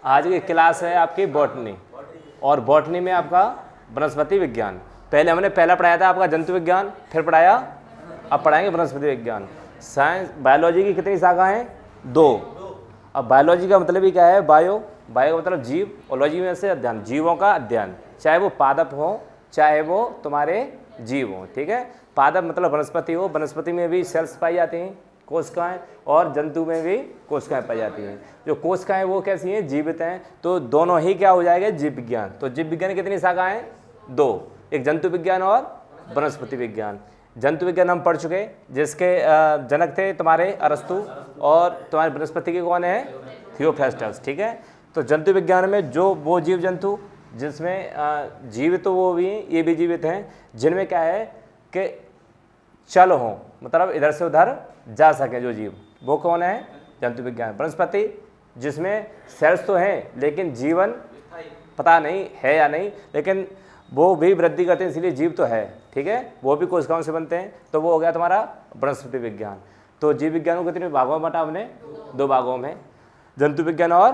आज की क्लास है आपकी बॉटनी, और बॉटनी में आपका वनस्पति विज्ञान। पहले हमने पहला पढ़ाया था आपका जंतु विज्ञान, फिर पढ़ाया, अब पढ़ाएंगे वनस्पति विज्ञान। साइंस बायोलॉजी की कितनी शाखा हैं? 2। अब बायोलॉजी का मतलब ही क्या है? बायो का मतलब जीव, और लॉजी में से अध्ययन, जीवों का अध्ययन, चाहे वो पादप हो चाहे वो तुम्हारे जीव हो। ठीक है, पादप मतलब वनस्पति हो, वनस्पति में भी सेल्स पाई जाती हैं, कोशिकाएं, और जंतु में भी कोशिकाएं पाई जाती हैं। जो कोशिकाएं वो कैसी हैं? जीवित हैं। तो दोनों ही क्या हो जाएगा? जीव विज्ञान। तो जीव विज्ञान की कितनी शाखाएं? 2, एक जंतु विज्ञान और वनस्पति विज्ञान। जंतु विज्ञान हम पढ़ चुके, जिसके जनक थे तुम्हारे अरस्तु, और तुम्हारे वनस्पति के कौन है? थियोफ्रास्टस। ठीक है, तो जंतु विज्ञान में जो वो जीव जंतु जिसमें जीवित तो वो भी, ये भी जीवित हैं, जिनमें क्या है कि चल हो, मतलब इधर से उधर जा सके जो जीव, वो कौन है? जंतु विज्ञान। वनस्पति जिसमें सेल्स तो हैं लेकिन जीवन पता नहीं है या नहीं, लेकिन वो भी वृद्धि करते हैं, इसलिए जीव तो है। ठीक है, वो भी कोशिकाओं से बनते हैं, तो वो हो गया तुम्हारा वनस्पति विज्ञान। तो जीव विज्ञान को कितने भागों में बांटा हमने? 2 भागों में, जंतु विज्ञान और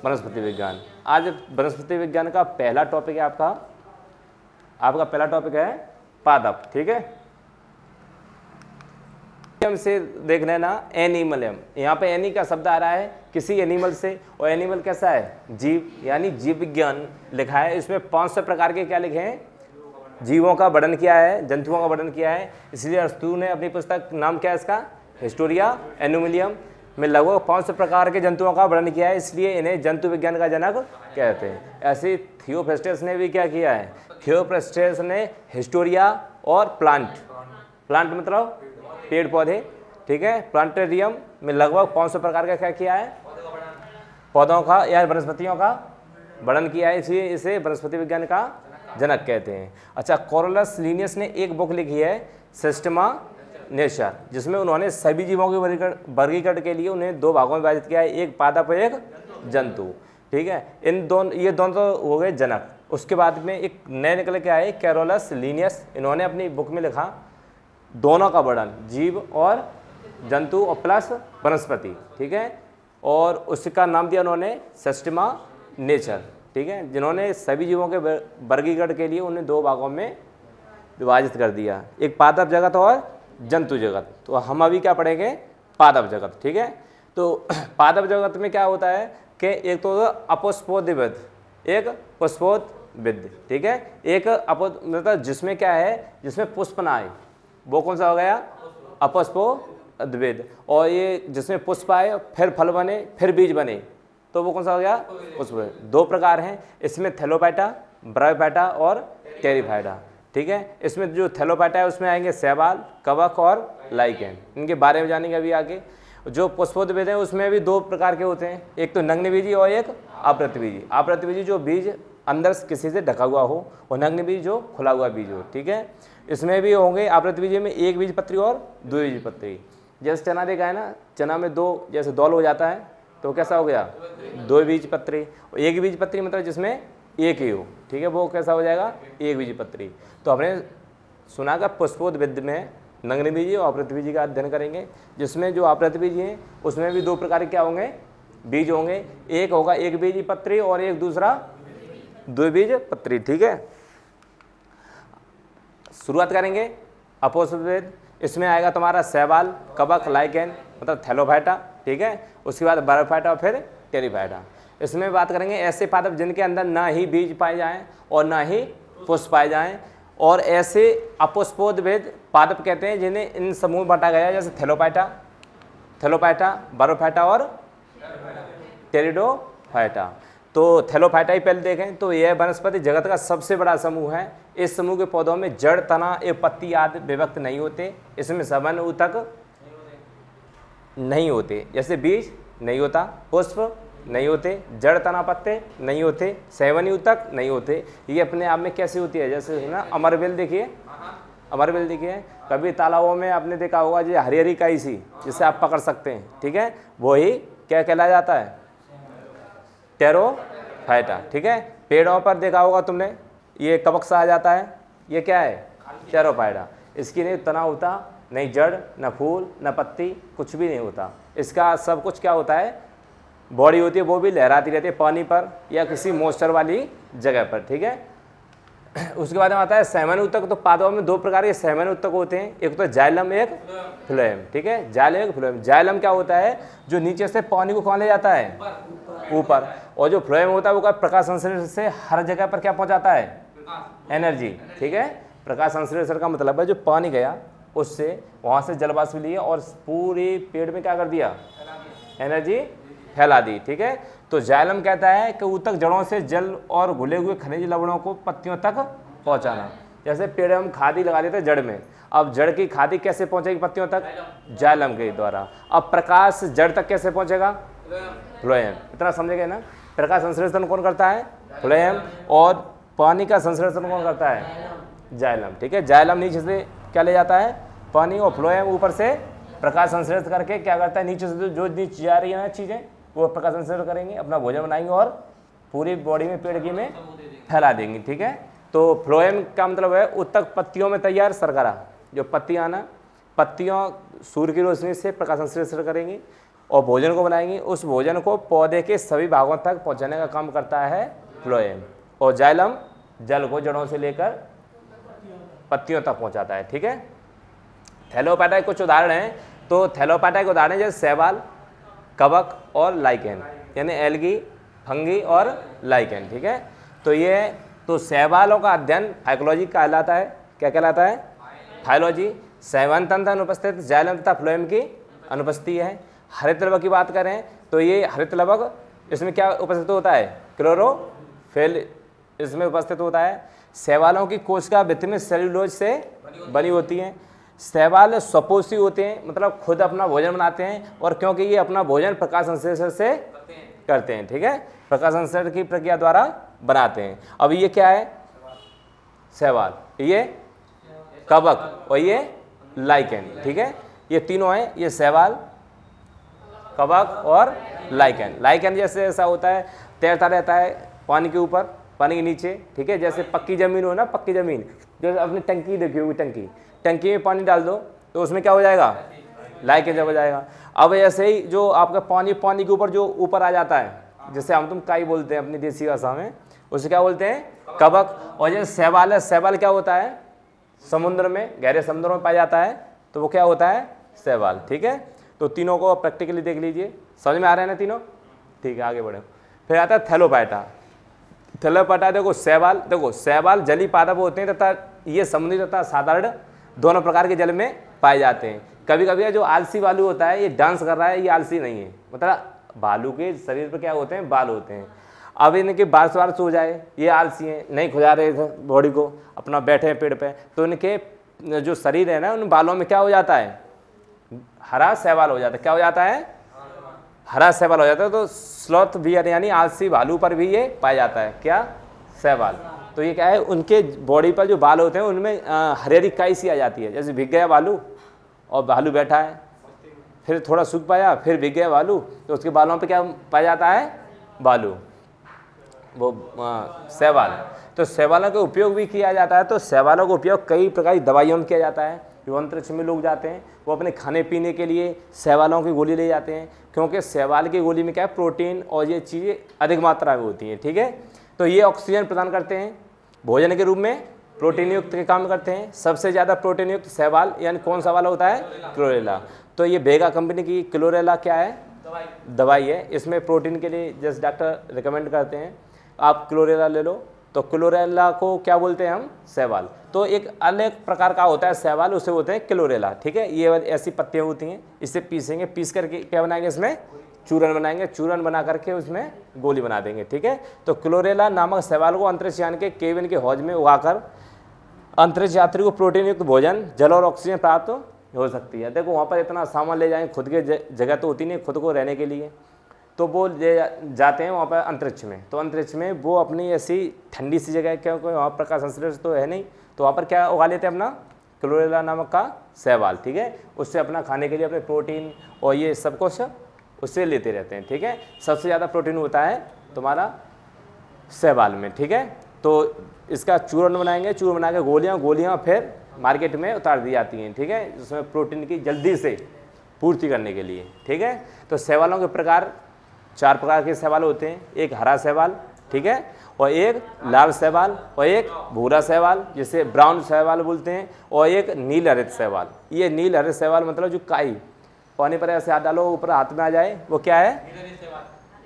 वनस्पति विज्ञान। आज वनस्पति विज्ञान का पहला टॉपिक है आपका पहला टॉपिक है पादप। ठीक है, से देख लेना एनिमलियम, यहाँ पे एनी का शब्द आ रहा है किसी एनिमल से, और एनिमल कैसा है? जीव, यानी जीव विज्ञान लिखा है। इसमें 500 प्रकार के क्या लिखे हैं? जीवों का वर्णन किया है, जंतुओं का वर्णन किया है। इसलिए अरस्तु ने अपनी पुस्तक, नाम क्या है इसका? हिस्टोरिया एनिमलियम, में लगभग 500 प्रकार के जंतुओं का वर्णन किया है, इसलिए इन्हें जंतु विज्ञान का जनक कहते हैं। ऐसे थियोफ्रास्टस ने भी क्या किया है? थियोफ्रास्टस ने हिस्टोरिया और प्लांट मतलब पेड़ पौधे, ठीक है, प्लांटेरियम में लगभग 500 प्रकार का क्या किया है? पौधों का या वनस्पतियों का वर्णन किया है, इसलिए इसे वनस्पति विज्ञान का जनक कहते हैं। अच्छा, कॉरोलस लिनियस ने एक बुक लिखी है सिस्टमा नेचर, जिसमें उन्होंने सभी जीवों के वर्गीकरण के लिए उन्हें 2 भागों में विभाजित किया है, एक पादप और एक जंतु। ठीक है, ये दोनों तो हो गए जनक। उसके बाद में एक नए निकल के आए कैरोलस लिनियस, इन्होंने अपनी बुक में लिखा दोनों का वर्णन, जीव और जंतु और प्लस वनस्पति। ठीक है, और उसका नाम दिया उन्होंने सिस्टमा नेचर। ठीक है, जिन्होंने सभी जीवों के वर्गीकरण के लिए उन्हें 2 भागों में विभाजित कर दिया, एक पादप जगत और जंतु जगत। तो हम अभी क्या पढ़ेंगे? पादप जगत। ठीक है, तो पादप जगत में क्या होता है कि एक तो अपुष्पोद्भिद, एक पुष्पोद्भिद। ठीक है, एक मतलब जिसमें क्या है? जिसमें पुष्प ना आए, वो कौन सा हो गया? अपुष्पोद्भिद। और ये जिसमें पुष्प आए, फिर फल बने, फिर बीज बने, तो वो कौन सा हो गया? पुष्प। 2 प्रकार हैं इसमें, थैलोपाइटा, ब्रायोफाइटा और टेरिफाइटा। ठीक है, इसमें जो थैलोपाइटा है उसमें आएंगे शैवाल, कवक और लाइकेन, इनके बारे में जानेंगे अभी आगे। जो पुष्पोद्भिद है उसमें भी 2 प्रकार के होते हैं, एक तो नग्नबीजी और एक आवृतबीजी। आवृतबीजी जो बीज अंदर किसी से ढका हुआ हो, और नग्नबीज जो खुला हुआ बीज हो। ठीक है, इसमें भी होंगे आवृतबीजी में 1 बीजपत्री और 2 बीजपत्री। जैसे चना देखा है ना, चना में 2 जैसे दौल हो जाता है, तो कैसा हो गया? 2 बीजपत्री। 1 बीजपत्री मतलब जिसमें एक ही हो। ठीक है, वो कैसा हो जाएगा? 1 बीजपत्री। तो हमने सुना का पुष्पोद्भिद में नग्नबीजी और आवृतबीजी का अध्ययन करेंगे, जिसमें जो आवृतबीजी हैं उसमें भी 2 प्रकार के क्या होंगे? बीज होंगे, एक होगा 1 बीजपत्री और एक दूसरा 2 बीजपत्री। ठीक है, शुरुआत करेंगे अपुष्पोद्भिद। इसमें आएगा तुम्हारा शैवाल, कवक, लाइकेन मतलब थैलोफाइटा। ठीक है, उसके बाद ब्रायोफाइटा और फिर टेरिफाइटा। इसमें बात करेंगे ऐसे पादप जिनके अंदर ना ही बीज पाए जाएं और ना ही पुष्प पाए जाएं, और ऐसे अपुष्पोद्भिद पादप कहते हैं जिन्हें इन समूह में बांटा गया है, जैसे थैलोपाइटा, ब्रायोफाइटा और टेरिडोफाइटा। तो थैलोफाइटा ही पहले देखें तो यह वनस्पति जगत का सबसे बड़ा समूह है। इस समूह के पौधों में जड़, तना एवं पत्ती आदि विभक्त नहीं होते। इसमें सघन ऊतक नहीं होते, जैसे बीज नहीं होता, पुष्प नहीं होते, जड़, तना, पत्ते नहीं होते, सेवनी ऊतक नहीं होते। ये अपने आप में कैसी होती है? जैसे ना अमरबेल देखिए, अमरबेल देखिए, कभी तालाबों में आपने देखा होगा जो हरी हरी काई सी, जिससे आप पकड़ सकते हैं। ठीक है, वही क्या कहलाया जाता है? टेरोफाइटा। ठीक है, पेड़ों पर देखा होगा तुमने, ये कवक सा आ जाता है, ये क्या है? टेरोफाइटा। इसकी नहीं तना होता, नहीं जड़, न फूल, न पत्ती, कुछ भी नहीं होता। इसका सब कुछ क्या होता है? बॉडी होती है वो भी लहराती रहती है पानी पर या किसी मॉइस्चर वाली जगह पर, ठीक है। उसके बाद में आता है सहमन ऊतक। तो पादपों में दो प्रकार के सहमन ऊतक होते हैं, एक तो जाइलम, एक फ्लोएम, ठीक है। जाइलम एक फ्लोएम। जाइलम क्या होता है, जो नीचे से पानी को कहाँ ले जाता है, ऊपर, और जो फ्लोएम होता है वो क्या प्रकाश संश्लेषण से हर जगह पर क्या पहुंचाता है, एनर्जी, ठीक है। प्रकाश संश्लेषण का मतलब है जो पानी गया उससे वहां से जल वाष्प लिए और पूरे पेड़ में क्या कर दिया, एनर्जी फैला दी, ठीक है। तो जाइलम कहता है कि ऊतक जड़ों से जल और घुले हुए खनिज लवणों को पत्तियों तक पहुंचाना। जैसे पेड़ हम खादी लगा देते हैं जड़ में, अब जड़ की खादी कैसे पहुंचेगी पत्तियों तक, जाइलम के द्वारा। अब प्रकाश जड़ तक कैसे पहुंचेगा, फ्लोएम। इतना समझेगा ना। प्रकाश संश्लेषण कौन करता है, फ्लोएम, और पानी का संश्लेषण कौन करता है, जाइलम, ठीक है। जाइलम नीचे से क्या ले जाता है, पानी, और फ्लोएम ऊपर से प्रकाश संश्लेषण करके क्या करता है, नीचे से जो नीचे जा रही है ना चीज़ें वो प्रकाश संश्लेषण करेंगे, अपना भोजन बनाएंगे और पूरी बॉडी में, पेड़ की में फैला देंगी, ठीक है। तो फ्लोएम का मतलब है ऊतक पत्तियों में तैयार शर्करा, जो पत्तियां ना, पत्तियों सूर्य की रोशनी से प्रकाश संश्लेषण करेंगी और भोजन को बनाएंगी। उस भोजन को पौधे के सभी भागों तक पहुंचाने का काम करता है फ्लोएम, और जाइलम जल को जड़ों से लेकर पत्तियों तक पहुंचाता है, ठीक है। थैलोपाइटा के कुछ उदाहरण हैं। तो थैलोपाइटा के उदाहरण जैसे शैवाल, कवक और लाइकेन, यानी एल्गी, फंगी और लाइकेन, ठीक है। तो ये तो शैवालों का अध्ययन फाइकोलॉजी कहलाता है। क्या कहलाता है, फाइलॉजी। शैवाल तंत्र अनुपस्थित जाइलम तथा फ्लोएम की अनुपस्थिति है। हरित लवक की बात करें तो ये हरित लवक, इसमें क्या उपस्थित होता है, क्लोरोफिल इसमें उपस्थित होता है। शैवालों की कोशिका भित्ति में सेल्यूलोज से बनी होती है। शैवाल स्वपोषी होते हैं, मतलब खुद अपना भोजन बनाते हैं, और क्योंकि ये अपना भोजन प्रकाश संश्लेषण से करते हैं, ठीक है, प्रकाश संश्लेषण की प्रक्रिया द्वारा बनाते हैं। अब ये क्या है, शैवाल, ये कवक और ये लाइकेन, ठीक है। ये तीनों हैं, ये शैवाल, कवक और लाइकेन। लाइकेन जैसे ऐसा होता है, तैरता रहता है पानी के ऊपर, पानी के नीचे, ठीक है। जैसे पक्की ज़मीन हो ना, पक्की ज़मीन, जो अपनी टंकी देखी होगी, टंकी में पानी डाल दो तो उसमें क्या हो जाएगा, लाइकेन जब हो जाएगा। अब ऐसे ही जो आपका पानी के ऊपर जो ऊपर आ जाता है, जैसे हम तुम काई बोलते हैं अपनी देसी भाषा में, उसे क्या बोलते हैं, कवक। और जैसे शैवाल है, शैवाल क्या होता है, समुद्र में, गहरे समुद्रों में पाया जाता है, तो वो क्या होता है, शैवाल, ठीक है। तो तीनों को प्रैक्टिकली देख लीजिए, समझ में आ रहे हैं ना तीनों, ठीक है। आगे बढ़े। फिर आता है थैलोपाइटा। थैलोपाइटा देखो शैवाल जलीय पादप होते हैं तथा ये समुद्री तथा साधारण दोनों प्रकार के जल में पाए जाते हैं। कभी कभी जो आलसी भालू होता है, ये डांस कर रहा है, ये आलसी नहीं है, मतलब भालू के शरीर पर क्या होते हैं, बाल होते हैं। अब इनके बारिश वारिश हो जाए, ये आलसी हैं, नहीं खुजा रहे थे बॉडी को, अपना बैठे हैं पेड़ पे, तो इनके जो शरीर है ना, उन बालों में क्या हो जाता है, हरा शैवाल हो जाता है। क्या हो जाता है, हरा शैवाल हो जाता है। तो स्लॉथ बियर यानी आलसी भालू पर भी ये पाया जाता है, क्या, शैवाल। तो ये क्या है, उनके बॉडी पर जो बाल होते हैं उनमें हरिहरी काई सी आ जाती है। जैसे भीग गया बालू और भालू बैठा है, फिर थोड़ा सूख पाया, फिर भीग गया बालू, तो उसके बालों पे क्या पाया जाता है, बालू, वो शैवाल। तो शैवालों का उपयोग भी किया जाता है। तो शैवालों का उपयोग कई प्रकार की दवाइयों में किया जाता है। जो अंतरिक्ष में लोग जाते हैं वो अपने खाने पीने के लिए शैवालों की गोली ले जाते हैं, क्योंकि शैवाल की गोली में क्या है, प्रोटीन और ये चीज़ें अधिक मात्रा में होती हैं, ठीक है। तो ये ऑक्सीजन प्रदान करते हैं, भोजन के रूप में प्रोटीन युक्त के काम करते हैं। सबसे ज़्यादा प्रोटीन युक्त शैवाल यानी कौन सा वाला होता है, क्लोरेला। तो ये बेगा कंपनी की क्लोरेला क्या है, दवाई है। इसमें प्रोटीन के लिए जैसे डॉक्टर रिकमेंड करते हैं आप क्लोरेला ले लो, तो क्लोरेला को क्या बोलते हैं हम, शैवाल। तो एक अलग प्रकार का होता है शैवाल, उसे बोलते हैं क्लोरेला, ठीक है। ये ऐसी पत्तियाँ होती हैं, इसे पीसेंगे, पीस करके क्या बनाएंगे, इसमें चूरन बनाएंगे, चूरन बना करके उसमें गोली बना देंगे, ठीक है। तो क्लोरेला नामक शैवाल को अंतरिक्ष यान के केबिन के हौज में उगाकर अंतरिक्ष यात्री को प्रोटीन युक्त भोजन, जल और ऑक्सीजन प्राप्त हो सकती है। देखो वहाँ पर इतना सामान ले जाएंगे, खुद के जगह तो होती नहीं खुद को रहने के लिए, तो वो ले जाते हैं वहाँ पर अंतरिक्ष में। तो अंतरिक्ष में वो अपनी ऐसी ठंडी सी जगह, क्योंकि वहाँ प्रकाश संश्लेषण तो है नहीं, तो वहाँ पर क्या उगा लेते हैं, अपना क्लोरेला नामक का शैवाल, ठीक है। उससे अपना खाने के लिए अपने प्रोटीन और ये सब कुछ उससे लेते रहते हैं, ठीक है। सबसे ज़्यादा प्रोटीन होता है तुम्हारा शैवाल में, ठीक है। तो इसका चूर्ण बनाएंगे, चूर्ण बना के गोलियाँ फिर मार्केट में उतार दी जाती हैं, ठीक है, जिसमें प्रोटीन की जल्दी से पूर्ति करने के लिए, ठीक है। तो शैवालों के प्रकार 4 प्रकार के शैवाल होते हैं, एक हरा शैवाल, ठीक है, और एक लाल शैवाल, और एक भूरा शैवाल जिसे ब्राउन शैवाल बोलते हैं, और एक नील हरित शैवाल। ये नील हरित शैवाल मतलब जो काई पानी पर ऐसे हाथ डालो ऊपर हाथ में आ जाए, वो क्या है?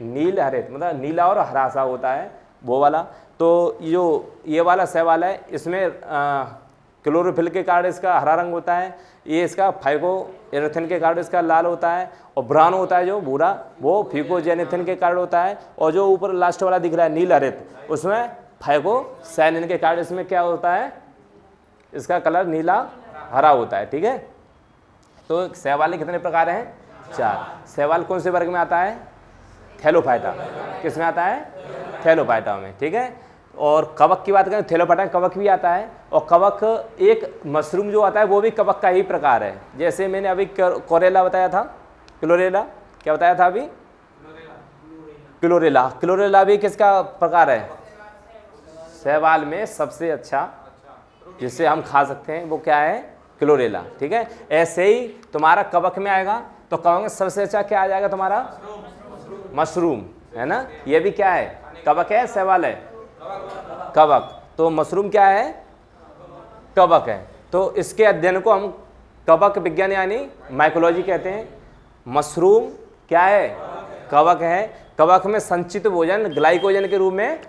नील हरित, मतलब नीला और हरा सा होता है वो वाला। तो जो ये वाला शैवाल है इसमें क्लोरोफिल के कारण इसका हरा रंग होता है, ये इसका फाइकोजेनेथिन के कारण इसका लाल होता है, और ब्राउन होता है जो भूरा वो फिकोजेनेथिन के कारण होता है, और जो ऊपर लास्ट वाला दिख रहा है नील हरित उसमें फाइकोसाइनिन के कारण इसमें क्या होता है? इसका कलर नीला हरा होता है, ठीक है। तो शैवाल कितने प्रकार हैं? 4। शैवाल कौन से वर्ग में आता है? थैलोफाइटा। किस में आता है? थैलोफाइटा में, ठीक है। और कवक की बात करें थैलोफाइटा में कवक भी आता है, और कवक एक मशरूम जो आता है वो भी कवक का ही प्रकार है। जैसे मैंने अभी कोरेला बताया था, क्लोरेला, क्या बताया था अभी? क्लोरेला। क्लोरेला भी किसका प्रकार है? शैवाल में सबसे अच्छा जिसे हम खा सकते हैं वो क्या है? क्लोरेला, ठीक है। ऐसे ही तुम्हारा कवक में आएगा तो कवक में सबसे अच्छा क्या आ जाएगा तुम्हारा? मशरूम, है ना। ये भी क्या है? कवक है, शैवाल है? कवक। तो मशरूम क्या है? कवक है। तो इसके अध्ययन को हम कवक विज्ञान यानी माइकोलॉजी कहते हैं। मशरूम क्या है? कवक है। कवक में संचित भोजन ग्लाइकोजन के रूप में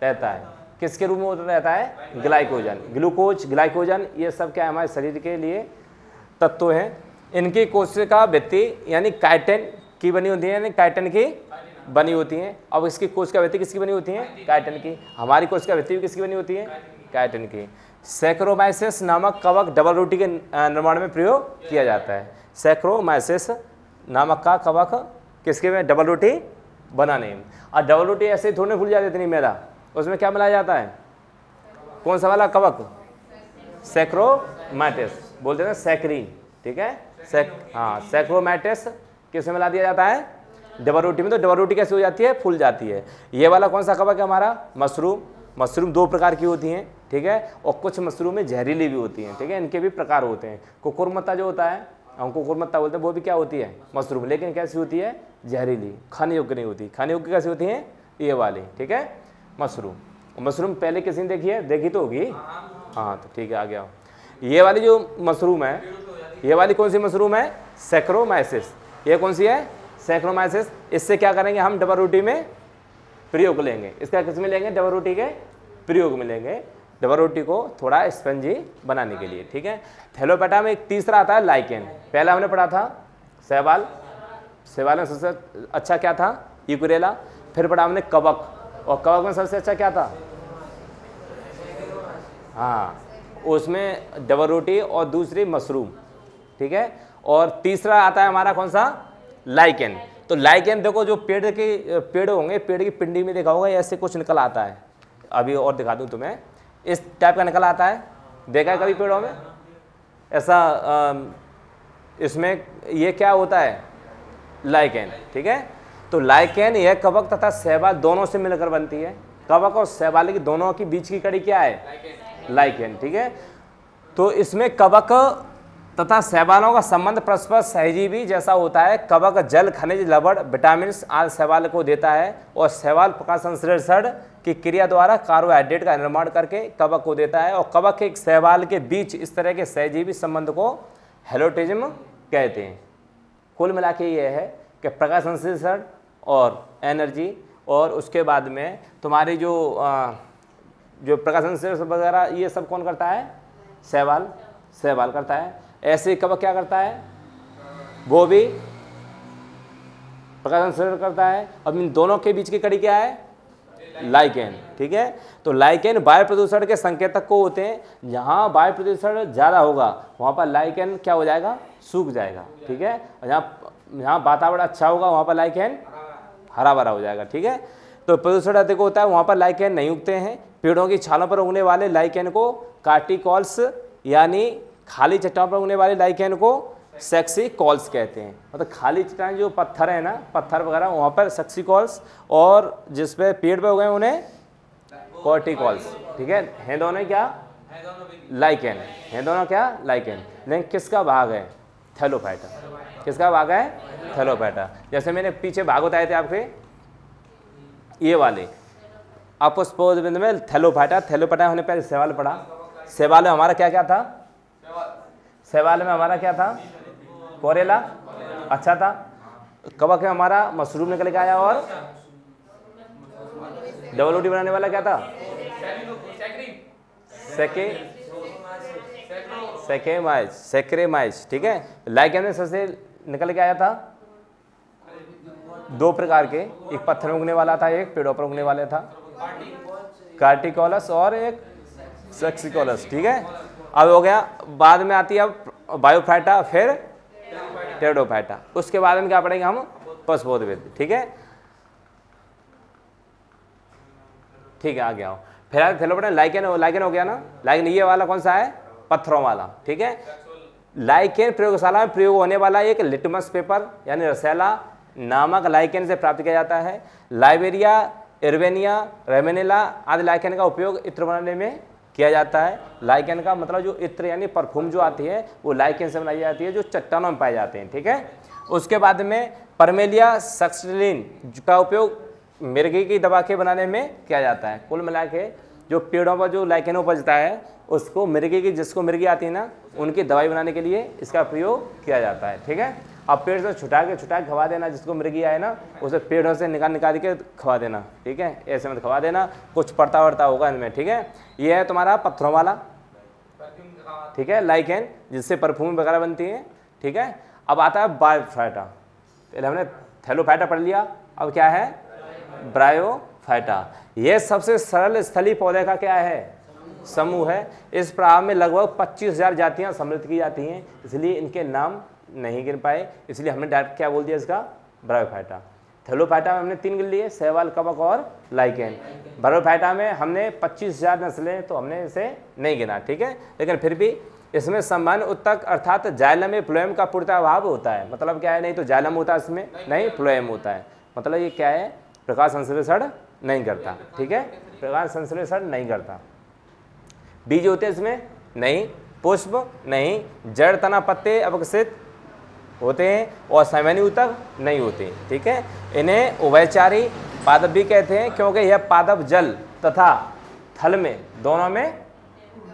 रहता है। किसके रूप में रहता है? ग्लाइकोजन, ग्लूकोज, ग्लाइकोजन, ये सब क्या है? हमारे शरीर के लिए तत्व हैं। इनकी कोशिका भित्ति यानी काइटिन की बनी होती है, यानी काइटिन की बनी होती हैं। अब इसकी कोशिका भित्ति किसकी बनी होती है? काइटिन की। हमारी कोशिका भित्ति भी किसकी बनी होती है? काइटिन की। सैक्रोमाइसिस नामक कवक डबल रोटी के निर्माण में प्रयोग किया जाता है। सैक्रोमाइसिस नामक का कवक किसके में? डबल रोटी बनाने में। और डबल रोटी ऐसे ही थोड़ी भूल जाती इतनी मैदा, उसमें क्या मिलाया जाता है? कौन सा वाला कवक? सैक्रोमाइटिस बोलते हैं, सैक्रीन, ठीक है। हाँ, सैक्रोमाइटिस किसमें मिला दिया जाता है? डबल रोटी में। तो डबल रोटी कैसे हो जाती है? फूल जाती है। ये वाला कौन सा कवक है हमारा? मशरूम। मशरूम 2 प्रकार की होती हैं, ठीक है, और कुछ मशरूम में जहरीली भी होती हैं, ठीक है। इनके भी प्रकार होते हैं। कुकुरमुत्ता जो होता है, हम कुकुरमुत्ता बोलते हैं, वो भी क्या होती है? मशरूम, लेकिन कैसी होती है? जहरीली, खाने योग्य नहीं होती। खाने योग्य कैसी होती है? ये वाली, ठीक है, मशरूम। मशरूम पहले किसी ने देखी है? देखी तो होगी, हाँ, तो ठीक है, आ गया। ये वाली जो मशरूम है, ये वाली कौन सी मशरूम है? सैक्रोमाइसिस। ये कौन सी है? सैक्रोमाइसिस। इससे क्या करेंगे हम? डबल रोटी में प्रयोग लेंगे। इसका किस में लेंगे? डबल रोटी के प्रयोग में लेंगे, डबल रोटी को थोड़ा स्पंजी बनाने के लिए, ठीक है। थैलोफाइटा में एक तीसरा आता है लाइकेन। पहला हमने पढ़ा था शैवाल, शैवाल में सबसे अच्छा क्या था? यूकेरेला। फिर पढ़ा हमने कवक, और कवक में सबसे अच्छा क्या था? हाँ, उसमें डबल रोटी और दूसरी मशरूम, ठीक है। और तीसरा आता है हमारा कौन सा? लाइकेन। तो लाइकेन देखो, जो पेड़ होंगे, पेड़ की पिंडी में देखा होगा ऐसे कुछ निकल आता है। अभी और दिखा दूं तुम्हें, इस टाइप का निकल आता है, देखा है कभी पेड़ों में ऐसा? इसमें ये क्या होता है? लाइकेन, ठीक है। तो लाइकेन यह कवक तथा शैवाल दोनों से मिलकर बनती है। कवक और शैवाल की दोनों के बीच की कड़ी क्या है? लाइकेन, ठीक है। तो इसमें कवक तथा शैवालों का संबंध परस्पर सहजीवी जैसा होता है। कवक जल, खनिज, लवण, विटामिन आदि शैवाल को देता है, और शैवाल प्रकाश संश्लेषण की क्रिया द्वारा कार्बोहाइड्रेट का निर्माण करके कवक को देता है। और कवक के शैवाल के बीच इस तरह के सहजीवी संबंध को हेलोटिज्म कहते हैं। कुल मिला के ये है कि प्रकाश संश्लेषण और एनर्जी, और उसके बाद में तुम्हारी जो प्रकाश संश्लेषण वगैरह ये सब कौन करता है? शैवाल करता है। ऐसे कवक क्या करता है? वो भी प्रकाश संश्लेषण करता है। अब इन दोनों के बीच की कड़ी क्या है? लाइकेन, ठीक है। तो लाइकेन वायु प्रदूषण के संकेतक को होते हैं। जहाँ वायु प्रदूषण ज़्यादा होगा वहाँ पर लाइकेन क्या हो जाएगा? सूख जाएगा, ठीक है। और जहाँ वातावरण अच्छा होगा वहाँ पर लाइकेन हरा भरा हो जाएगा, ठीक है। तो प्रदूषण अधिक होता है वहाँ पर लाइकेन नहीं उगते हैं। पेड़ों की छालों पर उगने वाले लाइकेन को कार्टिकॉल्स यानी खाली चट्टानों पर उगने वाले लाइकेन को सेक्सिकॉल्स कहते हैं। मतलब खाली चट्टान जो पत्थर है ना, पत्थर वगैरह, वहाँ पर सेक्सिकॉल्स, और जिस पे पेड़ पे उगे उन्हें कॉर्टिकॉल्स, ठीक है। हैं दोनों क्या? लाइकेन, हैं दोनों क्या? लाइकेन। लेकिन किसका भाग है? थैलोफाइटा। किसका भाग है? थैलोफाइटा। जैसे मैंने पीछे भाग बताए थे आपके, ये वाले अपुष्पोद्भिद में थैलोफाइटा, थैलोफाइटा हमने पहले शैवाल पढ़ा। शैवाल में हमारा क्या क्या था? शैवाल में हमारा क्या था? कोरेला अच्छा था। कवक में हमारा मशरूम निकल के आया, और डबल रोटी बनाने वाला क्या था? सेक्रेमाइज, ठीक है। लाइकेन में सबसे निकल के आया था दो प्रकार के, एक पत्थर में उगने वाला था, एक पेड़ों पर उगने वाला था, कार्टिकोलस और एक सेक्सिकोलस, ठीक है। अब हो गया, बाद में आती है अब बायोफाइटा, फिर टेरिडोफाइटा, उसके बाद में क्या पढ़ेंगे हम? पुष्पोद्भिद, ठीक है। ठीक है, आ गया हो। फिर थैलोफाइटा, लाइकेन हो गया ना। लाइकेन ये वाला कौन सा है? पत्थरों वाला, ठीक है। लाइकेन प्रयोगशाला में प्रयोग होने वाला एक लिटमस पेपर यानी रसेला नामक लाइकेन से प्राप्त किया जाता है। लाइबेरिया, इर्वेनिया, रेमेनेला आदि लाइकेन का उपयोग इत्र बनाने में किया जाता है। लाइकेन का मतलब जो इत्र यानी परफ्यूम जो आती है वो लाइकेन से बनाई जाती है, जो चट्टानों में पाए जाते हैं, ठीक है। उसके बाद में परमेलिया सक्सलिन का उपयोग मिर्गी की दवा के बनाने में किया जाता है। कुल मिला के जो पेड़ों पर जो लाइकेन उपजता है उसको मिर्गी की, जिसको मिर्गी आती है ना, उनकी दवाई बनाने के लिए इसका प्रयोग किया जाता है, ठीक है। अब पेड़ से छुटा के खवा देना, जिसको मिर्गी आए ना उसे पेड़ों से निकाल के खवा देना, ठीक है। ऐसे मत खवा देना, कुछ पड़ता वड़ता होगा इनमें, ठीक है। ये है तुम्हारा पत्थरों वाला, ठीक है, लाइकेन जिससे परफ्यूम वगैरह बनती है, ठीक है। अब आता है बायोफाइटा। पहले हमने थैलोफाइटा पढ़ लिया, अब क्या है? ब्रायोफाइटा। यह सबसे सरल स्थलीय पौधे का क्या है? समूह है। इस प्रभाव में लगभग 25,000 जातियां सम्मिलित की जाती हैं, इसलिए इनके नाम नहीं गिन पाए, इसलिए हमने डायरेक्ट क्या बोल दिया इसका? ब्रायोफाइटा। थैलोफाइटा में हमने 3 गिन लिए, शैवाल, कवक और लाइकेन। ब्रायोफाइटा में हमने 25,000 नस्लें, तो हमने इसे नहीं गिना, ठीक है। लेकिन फिर भी इसमें सामान्य उत्तक अर्थात जाइलम में फ्लोएम का पूर्णतः अभाव होता है। मतलब क्या है? नहीं तो जाइलम होता है इसमें, नहीं फ्लोएम होता है। मतलब ये क्या है? प्रकाश संश्लेषण नहीं करता, ठीक है, प्रकाश संश्लेषण नहीं करता। बीज होते हैं इसमें? नहीं। पुष्प नहीं। जड़, तना, पत्ते अविकसित होते हैं, और सामान्य ऊतक नहीं होते, ठीक है। इन्हें उभयचारी पादप भी कहते हैं, क्योंकि यह पादप जल तथा थल में दोनों में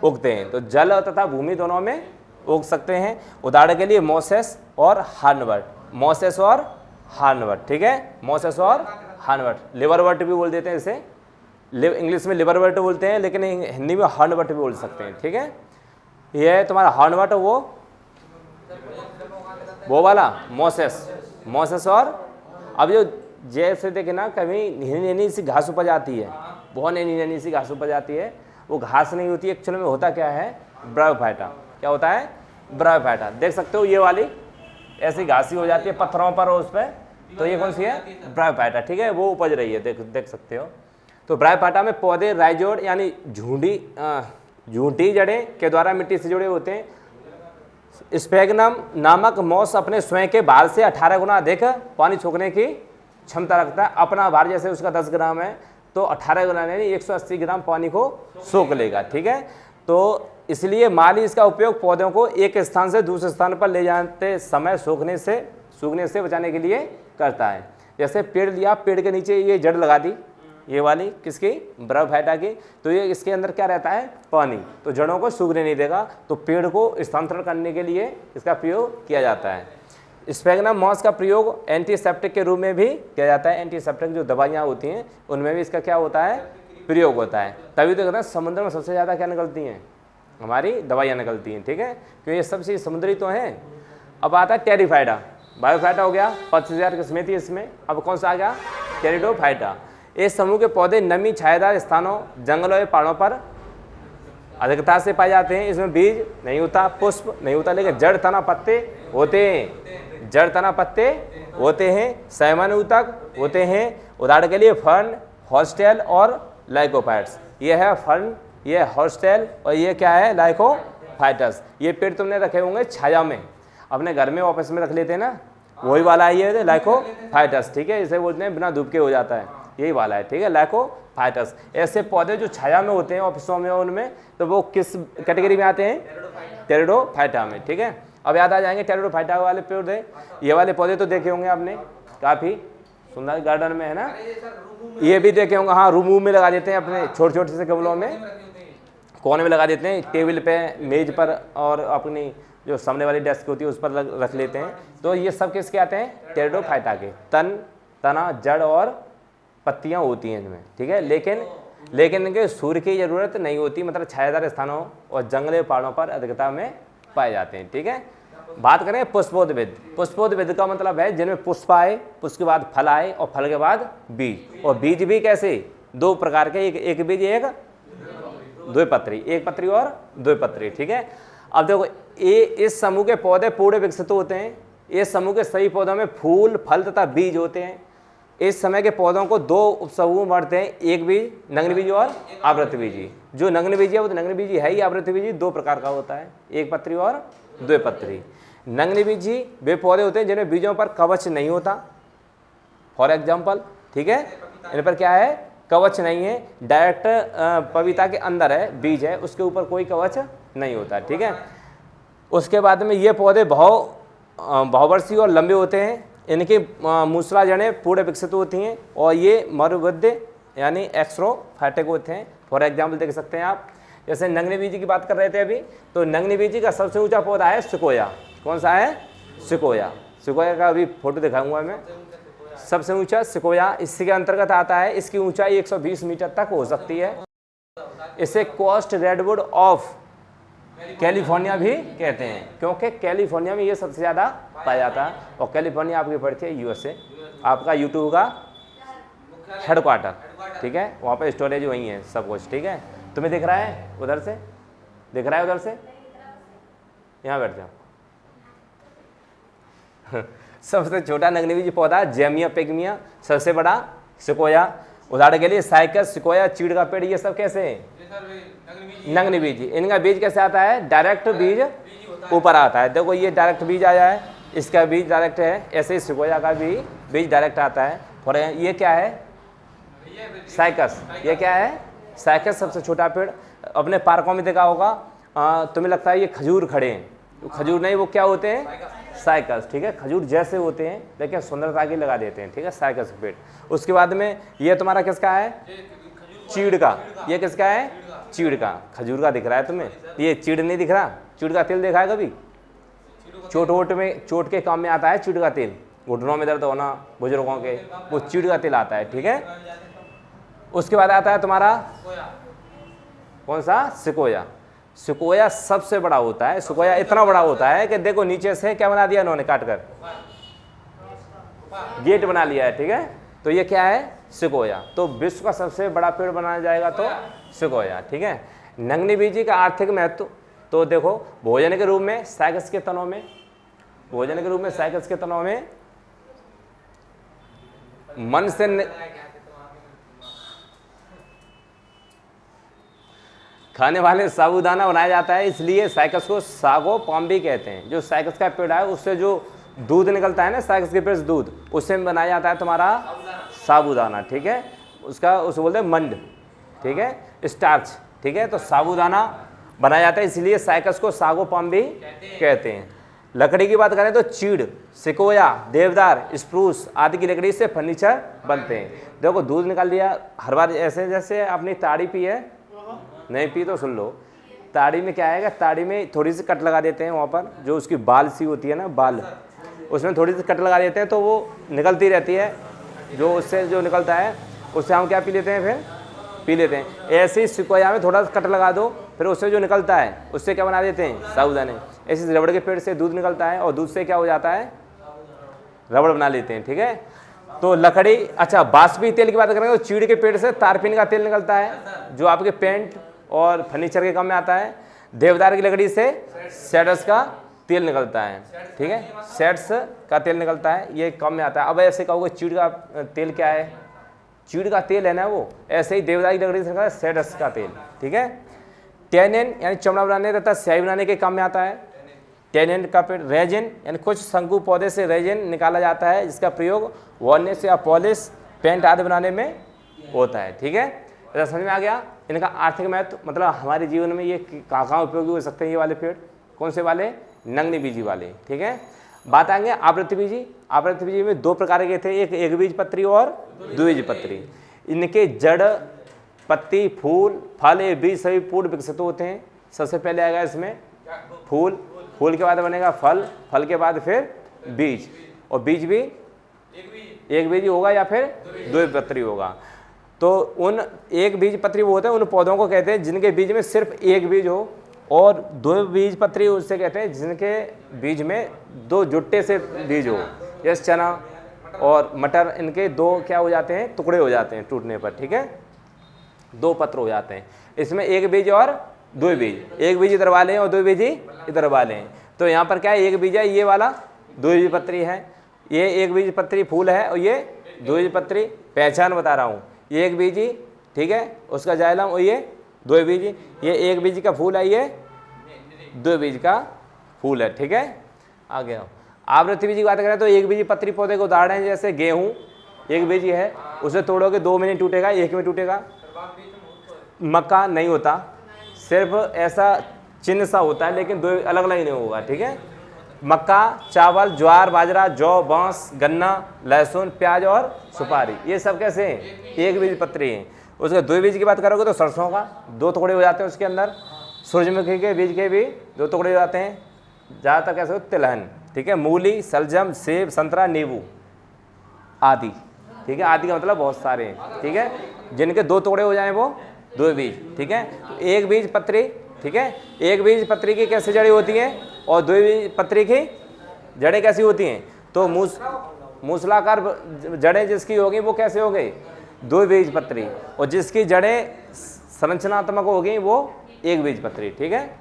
उगते हैं। तो जल तथा भूमि दोनों में उग सकते हैं। उदाहरण के लिए मोसेस और हार्नवर्ट, मोसेस और हार्नवर्ट, ठीक है, मोसेस और हार्नवर्ट। लिवरवर्ट भी बोल देते हैं इसे, इंग्लिश में लिवरवर्ट बोलते हैं, लेकिन हिंदी में हार्नवर्ट भी बोल सकते हैं, ठीक है। यह तुम्हारा हार्नवर्ट, वो वाला मोसेस और अब जो जैसे देखे ना, कभी नैनी सी घास उपज आती है, बहुत नैनी सी घास उपज आती है, वो घास नहीं होती, एक्चुअली में होता क्या है? ब्रायोफाइटा। क्या होता है? ब्रायोफाइटा। देख सकते हो ये वाली ऐसी घास ही हो जाती है पत्थरों पर और उस पर, तो ये कौन सी है? ब्रायोफाइटा, ठीक है, वो उपज रही है, देख सकते हो। तो ब्रायोफाइटा में पौधे राइजोड यानी झूठी जड़ें के द्वारा मिट्टी से जुड़े होते हैं। स्पेगनम नामक मॉस अपने स्वयं के भार से 18 गुना अधिक पानी सोखने की क्षमता रखता है। अपना भार जैसे उसका 10 ग्राम है, तो 18 गुना यानी 180 ग्राम पानी को सोख लेगा, ठीक है। तो इसलिए माली इसका उपयोग पौधों को एक स्थान से दूसरे स्थान पर ले जाते समय सूखने से बचाने के लिए करता है। जैसे पेड़ लिया, पेड़ के नीचे ये जड़ लगा दी, ये वाली किसकी? ब्रायोफाइटा की। तो ये इसके अंदर क्या रहता है? पानी, तो जड़ों को सूखने नहीं देगा, तो पेड़ को स्थानांतरण करने के लिए इसका प्रयोग किया जाता है। स्पेगनम मॉस का प्रयोग एंटीसेप्टिक के रूप में भी किया जाता है। एंटीसेप्टिक जो दवाइयाँ होती हैं उनमें भी इसका क्या होता है? प्रयोग होता है। तभी तो कहते हैं समुद्र में सबसे ज़्यादा क्या निकलती हैं? हमारी दवाइयाँ निकलती हैं, ठीक है, क्योंकि ये सब चीज़ समुद्री तो हैं। अब आता है टेरिफाइटा। बायोफाइटा हो गया, 25,000 किस्में थी इसमें। अब कौन सा आ गया? टेरिडोफाइटा। इस समूह के पौधे नमी छायादार स्थानों, जंगलों या पहाड़ों पर अधिकता से पाए जाते हैं। इसमें बीज नहीं होता, पुष्प नहीं होता, लेकिन जड़, तना, पत्ते होते हैं। जड़, तना, पत्ते होते हैं, सामान्य ऊतक होते हैं। उदाहरण के लिए फर्न, हॉस्टेल और लाइकोफाइट्स। ये है फर्न, ये हॉस्टेल, और ये क्या है? लाइकोफाइटस। ये पेड़ तुमने रखे होंगे छाया में, अपने घर में ऑफिस में रख लेते हैं ना, वही वाला है ये लाइकोफाइटस, ठीक है। इसे बोलते हैं बिना धूप के हो जाता है, यही वाला है, ठीक है, लाइकोफाइटस। ऐसे पौधे जो छाया में होते हैं ऑफिसों में, उनमें, तो वो किस कैटेगरी में आते हैं? टेरिडोफाइटा में, ठीक है। अब याद आ जाएंगे टेरिडोफाइटा वाले पौधे। ये वाले पौधे तो देखे होंगे आपने काफ़ी, सुंदर गार्डन में है ना, ये भी देखे होंगे। हाँ, रूम में लगा देते हैं अपने छोटे छोटे से गमलों में, कोने में लगा देते हैं, टेबल पे, मेज पर, और अपनी जो सामने वाली डेस्क होती है उस पर रख लेते हैं। तो ये सब किसके आते हैं? टेरिडोफाइटा के। तन, तना, जड़ और पत्तियां होती हैं इनमें, ठीक है। लेकिन इनके सूर्य की जरूरत नहीं होती, मतलब छायादार स्थानों और जंगले पहाड़ों पर अधिकता में पाए जाते हैं, ठीक है। बात करें पुष्पोद्भिद। पुष्पोद्भिद का मतलब है जिनमें पुष्प आए, उसके बाद फल आए, और फल के बाद बीज। और बीज भी कैसे? दो प्रकार के, एक बीज, एक द्विपत्री, एक पत्री और द्विपत्री, ठीक है। अब देखो, ये इस समूह के पौधे पूरे विकसित होते हैं। इस समूह के सभी पौधों में फूल, फल तथा बीज होते हैं। इस समय के पौधों को दो उपसमूह बढ़ते हैं, एक बीज, नग्न बीजी और आवृत्ति बीजी। जो नग्न बीजी है वो तो नग्न बीजी है ही, आवृत्ति बीजी दो प्रकार का होता है, एक पत्री और द्विपत्री। नग्न बीजी वे पौधे होते हैं जिनमें बीजों पर कवच नहीं होता, फॉर एग्जाम्पल, ठीक है। इन पर क्या है? कवच नहीं है, डायरेक्ट पपीता के अंदर है, बीज है, उसके ऊपर कोई कवच नहीं होता, ठीक है। उसके बाद में ये पौधे बहुवर्षीय और लंबे होते हैं। इनकी मूसला जड़ें पूरे विकसित होती हैं, और ये मरुबद्ध यानी एक्सट्रोफाइटिक होते हैं। फॉर एग्जाम्पल देख सकते हैं आप, जैसे नग्न बीजी की बात कर रहे थे अभी, तो नग्न बीजी का सबसे ऊंचा पौधा है सिकोया। कौन सा है? सिकोया। सिकोया का अभी फोटो दिखाऊंगा मैं। सबसे ऊंचा सिकोया इसके अंतर्गत आता है। इसकी ऊंचाई 120 मीटर तक हो सकती है। इसे कोस्ट रेडवुड ऑफ कैलिफोर्निया भी कहते हैं, क्योंकि कैलिफोर्निया में ये सबसे ज़्यादा पाया जाता है। और कैलिफोर्निया आपकी पड़ती है यूएसए, आपका यूट्यूब का हेडक्वार्टर, ठीक है। वहाँ पर स्टोरेज वही है, सब कुछ, ठीक है। तुम्हें दिख रहा है उधर से? दिख रहा है उधर से? यहाँ बैठ जाओ। सबसे छोटा नग्न बीजी पौधा जेमिया पिग्मिया, सबसे बड़ा सिकोया। उदाहरण के लिए साइकस, सिकोया, चीड़ का पेड़, ये सब कैसे हैं? नग्न बीजी। इनका बीज कैसे आता है? डायरेक्ट बीज ऊपर आता है। देखो, ये डायरेक्ट बीज आया है, इसका बीज डायरेक्ट है। ऐसे ही सिकोया का भी बीज डायरेक्ट आता है। और ये क्या है? साइकस। ये क्या है? साइकस, सबसे छोटा पेड़। अपने पार्कों में देखा होगा, तुम्हें लगता है ये खजूर खड़े हैं, तो खजूर नहीं, वो क्या होते हैं? साइकस, ठीक है। खजूर जैसे होते हैं, लेकिन सुंदरता के लगा देते हैं, ठीक है, साइकस पेड़। उसके बाद में ये तुम्हारा किसका है? चीड़ का। ये किसका है? चीड़ का। खजूर का दिख रहा है तुम्हें, ये चीड़ नहीं दिख रहा? चीड़ का तेल देखा है कभी? चोट के काम में आता है चीड़ का तेल। घुटनों में दर्द होना बुजुर्गों के, वो चीड़ का तेल आता है, ठीक है। उसके बाद आता है तुम्हारा कौन सा? सिकोया। सिकोया सबसे बड़ा होता है। सिकोया इतना बड़ा होता है कि देखो, नीचे से क्या बना दिया इन्होंने? काट कर गेट बना लिया है, ठीक है। तो ये क्या है? सिकोया। तो विश्व का सबसे बड़ा पेड़ बनाया जाएगा तो सिकोया, ठीक है। नग्न बीजी का आर्थिक महत्व तो देखो, भोजन के रूप में साइकस के तनों में, भोजन के रूप में साइकस के तनों में मन से खाने वाले साबूदाना बनाया जाता है, इसलिए साइकस को सागो पाम भी कहते हैं। जो साइकस का पेड़ है उससे जो दूध निकलता है ना, साइकस के पेड़ से दूध, उससे बनाया जाता है तुम्हारा साबूदाना, ठीक है। उसे बोलते हैं मंड, ठीक है, स्टार्च, ठीक है। तो साबूदाना बनाया जाता है, इसलिए साइकस को सागो पाम भी कहते हैं। लकड़ी की बात करें तो चीड़, सिकोया, देवदार, स्प्रूस आदि की लकड़ी से फर्नीचर बनते हैं। देखो, दूध निकाल दिया हर बार, ऐसे जैसे आपने ताड़ी पी है, नहीं पी तो सुन लो। ताड़ी में क्या आएगा? ताड़ी में थोड़ी सी कट लगा देते हैं, वहाँ पर जो उसकी बाल सी होती है ना, बाल, उसमें थोड़ी सी कट लगा देते हैं, तो वो निकलती रहती है। जो उससे जो निकलता है उससे हम क्या पी लेते हैं? फिर पी लेते हैं। ऐसे ही सिकोया में थोड़ा सा कट लगा दो, फिर उससे जो निकलता है उससे क्या बना देते हैं? साबूदाने। ऐसे रबड़ के पेड़ से दूध निकलता है, और दूध से क्या हो जाता है? रबड़ बना लेते हैं, ठीक है। तो लकड़ी, अच्छा, बाष्पीय तेल की बात करेंगे तो चीड़ के पेड़ से तारपीन का तेल निकलता है, जो आपके पेंट और फर्नीचर के काम में आता है। देवदार की लकड़ी से सेडस का तेल निकलता है, ठीक है, सेड्स का तेल निकलता है, ये काम में आता है। अब ऐसे कहोगे चीड़ का तेल क्या है? चीड़ का तेल है ना वो, ऐसे ही देवदार की लकड़ी से निकलता है सेडस का तेल, ठीक है। टैनिन यानी चमड़ा बनाने तथा स्याही बनाने के काम में आता है। टैनिन का पेड़। रेजिन यानी कुछ शंकु पौधे से रेजिन निकाला जाता है, जिसका प्रयोग वार्निश या पॉलिश, पेंट आदि बनाने में होता है, ठीक है। ऐसा समझ में आ गया? इनका आर्थिक महत्व, मतलब हमारे जीवन में ये कहाँ उपयोगी हो सकते हैं ये वाले पेड़? कौन से वाले? नग्न बीजी वाले, ठीक है। बात आएंगे आवृत्ति बीजी। आवृत्ति बीजी में दो प्रकार के थे, एक बीज पत्री और द्विबीज पत्री। इनके जड़, पत्ती, फूल, फल, ये बीज सभी पूर्ण विकसित होते हैं। सबसे पहले आएगा इसमें फूल, फूल के बाद बनेगा फल, फल के बाद फिर बीज, और बीज भी एक बीज होगा या फिर द्विबीजपत्री होगा। तो उन एक बीज पत्री वो होते हैं, उन पौधों को कहते हैं जिनके बीज में सिर्फ एक बीज हो, और द्विबीजपत्री उससे कहते हैं जिनके बीज में दो जुट्टे से बीज हो। जैसे चना और मटर, इनके दो क्या हो जाते हैं, टुकड़े हो जाते हैं टूटने पर, ठीक है, दो पत्र हो जाते हैं। इसमें एक बीज और द्विबीज, एक बीज इधर वाले हैं और द्विबीज इधर वाले हैं। तो यहाँ पर क्या है, एक बीज है ये वाला द्विबीजपत्री है, ये एक बीज पत्री फूल है, और ये द्विबीजपत्री। पहचान बता रहा हूँ, ये एक बीजी, ठीक है, उसका जाइलम, और ये द्विबीजी। ये एक बीज का फूल है, ये द्विबीज का फूल है, ठीक है। आगे आओ, आवृत्ति बीजी की बात करें तो एक बीजी पत्री पौधे को उदाहरण है, जैसे गेहूँ एक बीजी है, उसे तोड़ोगे 2 में नहीं टूटेगा, 1 में टूटेगा। मक्का नहीं होता, सिर्फ ऐसा चिन्ह सा होता है, लेकिन दो अलग अलग नहीं होगा, ठीक है। मक्का, चावल, ज्वार, बाजरा, जौ, बांस, गन्ना, लहसुन, प्याज और सुपारी, ये सब कैसे हैं, एक बीज पत्री हैं। उसके द्विबीज की बात करोगे तो सरसों का 2 टुकड़े हो जाते हैं, उसके अंदर सूरजमुखी के बीज के भी 2 टुकड़े हो जाते हैं। ज़्यादातर कैसे हो, तिलहन, ठीक है, मूली, सलजम, सेब, संतरा, नींबू आदि, ठीक है। आदि का मतलब बहुत सारे हैं, ठीक है, जिनके 2 टुकड़े हो जाएं वो द्विबीज, ठीक है। एक बीज पत्री, ठीक है, एक बीज पत्री की कैसी जड़ें होती हैं और द्विबीज पत्री की जड़ें कैसी होती हैं। तो मूसलाकार जड़ें जिसकी होगी वो कैसे हो गई, द्विबीज पत्री, और जिसकी जड़ें संरचनात्मक होगी वो एक बीज पत्री, ठीक है।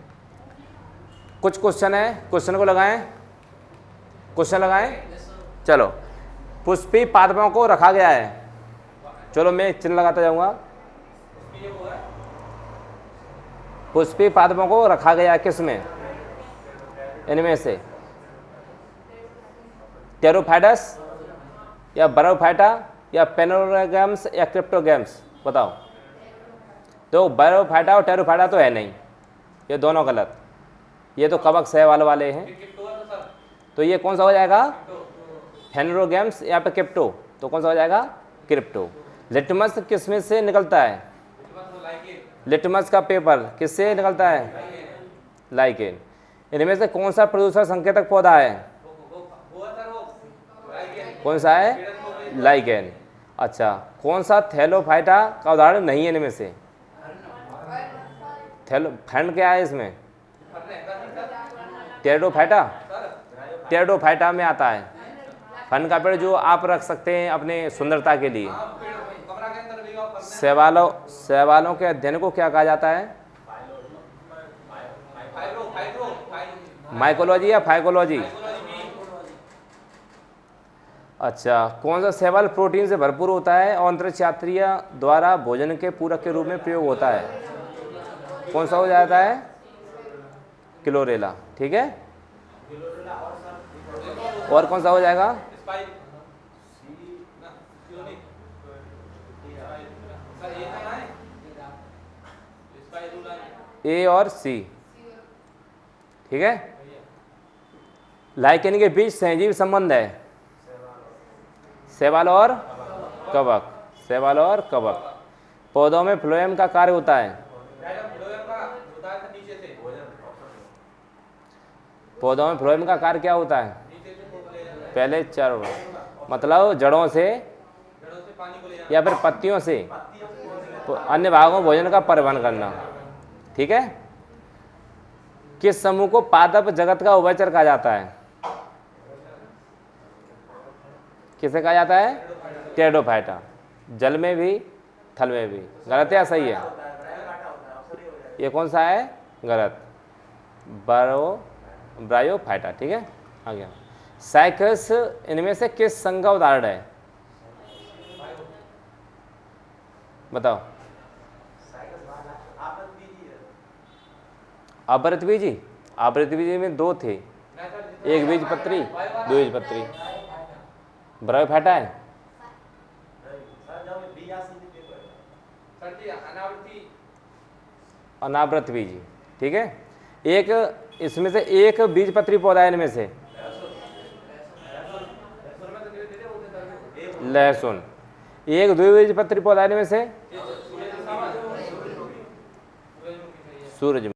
कुछ क्वेश्चन है, क्वेश्चन को लगाएं, क्वेश्चन लगाएं। चलो, पुष्पी पादपों को रखा गया है, चलो मैं चिन्ह लगाता जाऊंगा। पुष्पी पादपों को रखा गया है किस में, इनमें से टेरोफाइटस या बरोफाइटा या पेनोरागम्स या क्रिप्टोगम्स, बताओ। तो बरोफाइटा और टेरोफाइटा तो है नहीं, ये दोनों गलत, ये तो कवक सहवाल वाले हैं। तो ये कौन सा हो जाएगा, फेनोरागम्स या फिर क्रिप्टो, तो कौन सा हो जाएगा, क्रिप्टो। लिटमस किस में से निकलता है, लिटमस का पेपर किससे निकलता है, लाइकेन। इनमें से कौन सा प्रदूषण संकेतक पौधा है, कौन सा है, लाइकेन। अच्छा, कौन सा थैलोफाइटा का उदाहरण नहीं है इनमें से, फंड क्या है इसमें, टेरिडोफाइटा, टेरिडोफाइटा में आता है। फन का पेड़ जो आप रख सकते हैं अपने सुंदरता के लिए। शैवालों के अध्ययन को क्या कहा जाता है, माइकोलॉजी या फाइकोलॉजी। अच्छा, कौन सा शैवाल प्रोटीन से भरपूर होता है और अंतरिक्ष यात्रियों द्वारा भोजन के पूरक के रूप में प्रयोग होता है, कौन सा हो जाता है, क्लोरेला, ठीक है। और कौन सा हो जाएगा, ए और सी, ठीक है। लाइकेन के बीच सहजीवी संबंध है, शैवाल और कवक, शैवाल और कवक। पौधों में फ्लोएम का कार्य होता है, पौधों में फ्लोएम का कार्य क्या होता है, पहले चरण, मतलब जड़ों से या फिर पत्तियों से अन्य भागों भोजन का परिवहन करना, ठीक है। किस समूह को पादप जगत का उभयचर कहा जाता है, किसे कहा जाता है, टेरिडोफाइटा। जल में भी थल में भी, गलत या सही है, ये कौन सा है, गलत, ब्रायोफाइटा, ठीक है। आ गया। साइकस इनमें से किस संघ का उदाहरण है, बताओ। आवृतबीजी, आवृतबीजी में 2 थे, एक बीज पत्री, 2 बीज पत्री। ब्रायोफाइटा है, अनावृत बीजी, ठीक है। एक इसमें से एक बीज पत्री पौधा है इनमें से, लहसुन। एक द्विबीजपत्री पौधा में से सूरजमुखी।